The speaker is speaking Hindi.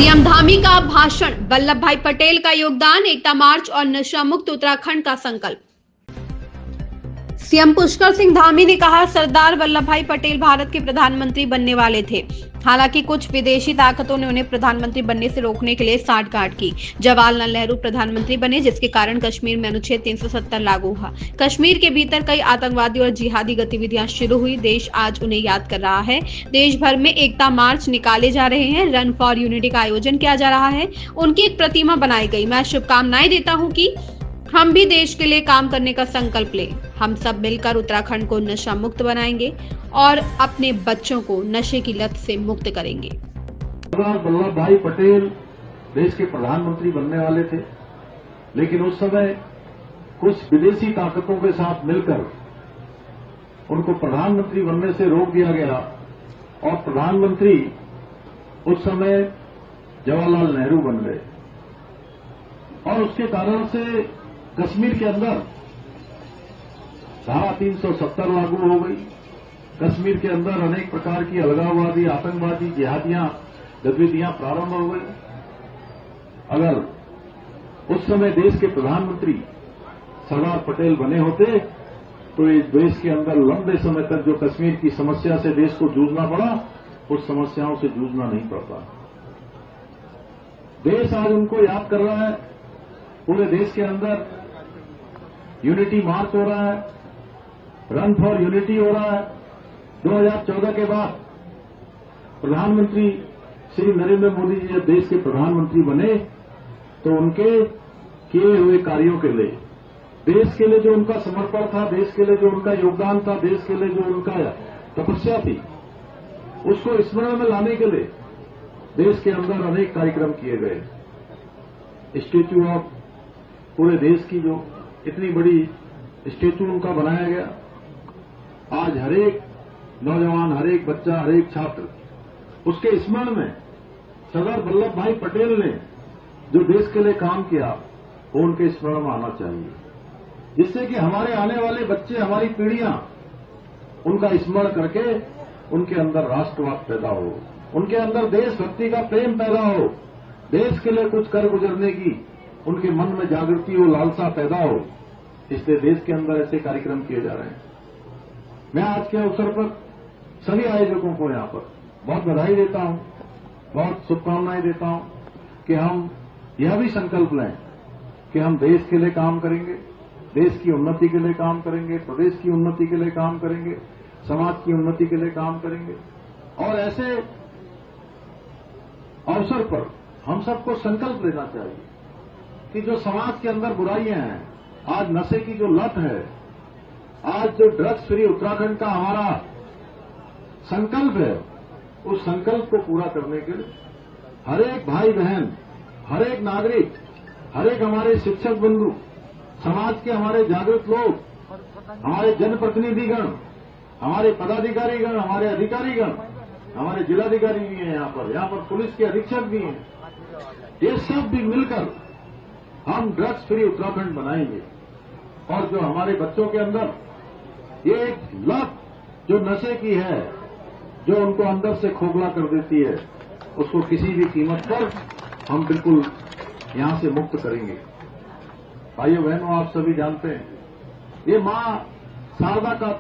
सीएम धामी का भाषण, वल्लभ भाई पटेल का योगदान, एकता मार्च और नशा मुक्त उत्तराखंड का संकल्प। सीएम पुष्कर सिंह धामी ने कहा, सरदार वल्लभ भाई पटेल भारत के प्रधानमंत्री बनने वाले थे। हालांकि कुछ विदेशी ताकतों ने उन्हें प्रधानमंत्री बनने से रोकने के लिए साठगांठ की। जवाहरलाल नेहरू प्रधानमंत्री बने, जिसके कारण कश्मीर में अनुच्छेद 370 लागू हुआ। कश्मीर के भीतर कई आतंकवादी और जिहादी गतिविधियां शुरू हुई। देश आज उन्हें याद कर रहा है। देश भर में एकता मार्च निकाले जा रहे हैं, रन फॉर यूनिटी का आयोजन किया जा रहा है, उनकी एक प्रतिमा बनाई गई। मैं शुभकामनाएं देता हूं कि हम भी देश के लिए काम करने का संकल्प लें। हम सब मिलकर उत्तराखंड को नशा मुक्त बनाएंगे और अपने बच्चों को नशे की लत से मुक्त करेंगे। सरदार वल्लभ भाई पटेल देश के प्रधानमंत्री बनने वाले थे, लेकिन उस समय कुछ विदेशी ताकतों के साथ मिलकर उनको प्रधानमंत्री बनने से रोक दिया गया और प्रधानमंत्री उस समय जवाहरलाल नेहरू बन गए। और उसके कारण से कश्मीर के अंदर धारा 370 लागू हो गई। कश्मीर के अंदर अनेक प्रकार की अलगाववादी, आतंकवादी, जिहादियां गतिविधियां प्रारंभ हो गई। अगर उस समय देश के प्रधानमंत्री सरदार पटेल बने होते तो इस देश के अंदर लंबे समय तक जो कश्मीर की समस्या से देश को जूझना पड़ा, उस समस्याओं से जूझना नहीं पड़ता। देश आज उनको याद कर रहा है। पूरे देश के अंदर यूनिटी मार्च हो रहा है, रन फॉर यूनिटी हो रहा है। 2014 के बाद प्रधानमंत्री श्री नरेंद्र मोदी जी जब देश के प्रधानमंत्री बने तो उनके किए हुए कार्यों के लिए, देश के लिए जो उनका समर्पण था, देश के लिए जो उनका योगदान था, देश के लिए जो उनका तपस्या थी, उसको स्मरण में लाने के लिए देश के अंदर अनेक कार्यक्रम किए गए। स्टैच्यू ऑफ पूरे देश की जो इतनी बड़ी स्टैच्यू उनका बनाया गया। आज हरेक नौजवान, हरेक बच्चा, हरेक छात्र उसके स्मरण में सरदार वल्लभ भाई पटेल ने जो देश के लिए काम किया वो उनके स्मरण में आना चाहिए, जिससे कि हमारे आने वाले बच्चे, हमारी पीढ़ियां उनका स्मरण करके उनके अंदर राष्ट्रवाद पैदा हो, उनके अंदर देशभक्ति का प्रेम पैदा हो, देश के लिए कुछ कर गुजरने की उनके मन में जागृति हो, लालसा पैदा हो। इसलिए देश के अंदर ऐसे कार्यक्रम किए जा रहे हैं। मैं आज के अवसर पर सभी आयोजकों को यहां पर बहुत बधाई देता हूं, बहुत शुभकामनाएं देता हूं कि हम यह भी संकल्प लें कि हम देश के लिए काम करेंगे, देश की उन्नति के लिए काम करेंगे, प्रदेश की उन्नति के लिए काम करेंगे, समाज की उन्नति के लिए काम करेंगे। और ऐसे अवसर पर हम सबको संकल्प लेना चाहिए कि जो समाज के अंदर बुराइयां हैं, आज नशे की जो लत है, आज जो ड्रग्स फ्री उत्तराखंड का हमारा संकल्प है, उस संकल्प को पूरा करने के लिए हर एक भाई बहन, हर एक नागरिक, हर एक हमारे शिक्षक बंधु, समाज के हमारे जागृत लोग, हमारे जनप्रतिनिधिगण, हमारे पदाधिकारीगण, हमारे अधिकारीगण, हमारे जिलाधिकारी भी हैं, यहाँ पर पुलिस के अधीक्षक भी हैं, ये सब भी मिलकर हम ड्रग्स फ्री उत्तराखंड बनाएंगे। और जो हमारे बच्चों के अंदर ये एक लत जो नशे की है, जो उनको अंदर से खोखला कर देती है, उसको किसी भी कीमत पर हम बिल्कुल यहां से मुक्त करेंगे। भाइयों बहनों, आप सभी जानते हैं ये मां शारदा का